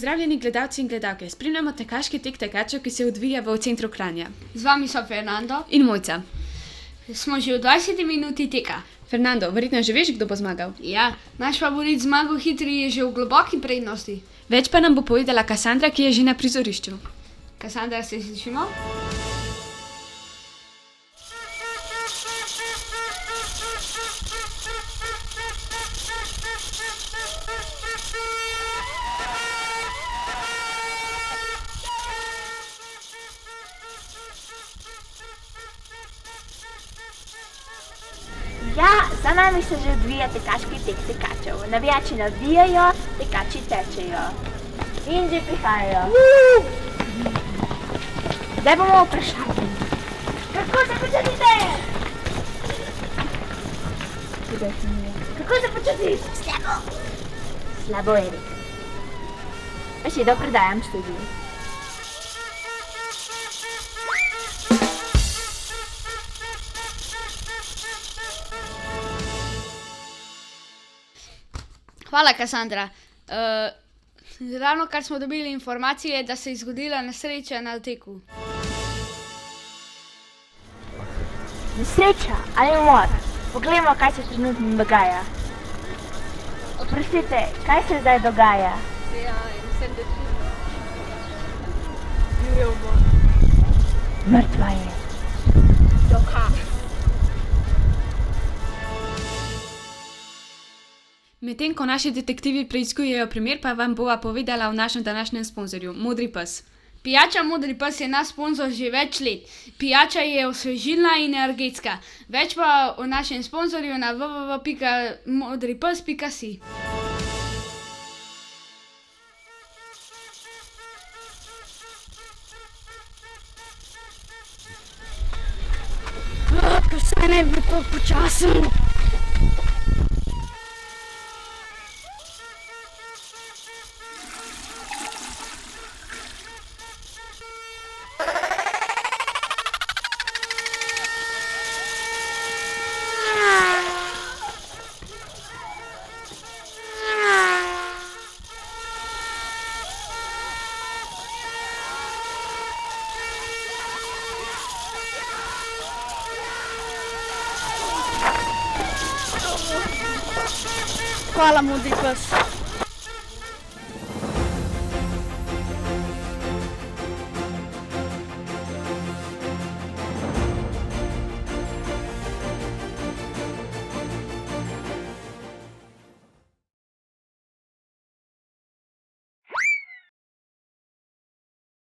Pozdravljeni gledalci in gledalke, spremljamo tekaški tek tekačev, ki se odvija v centru Kranja. Z vami so Fernando In Mojca. Smo že v 20 minuti teka. Fernando, verjetno že veš, kdo bo zmagal. Ja, naš favorit Zmago Hitri je že v globoki prednosti. Več pa nam bo povedala Kassandra, ki je že na prizorišču. Kassandra, se slišimo? Ja, za nami se že odvija tekaški tek tekačev. Navijači navijajo, tekači tečejo. In že prihajajo. Zdaj bomo vprašali. Kako se počutite? Kako se počutiš? Slabo. Slabo, Erik. Besedo predajam študiju. Hvala, Kassandra. Ravno kar smo dobili informacije, da se je zgodila nesreča na teku. Nesreča ali umor? Poglejmo, kaj se trenutno dogaja. Oprostite, kaj se zdaj dogaja? Mrtva je. Medtem ko naši detektivi preiskujejo primer, pa vam bova povedala o našem današnjem sponzorju, Modri pes. Pijača Modri pes je naš sponzor že več let. Pijača je osvežilna in energetska. Več pa o našem sponzorju na www.modripes.si. Saj ne bi to počasno. Hvala, Modri pes.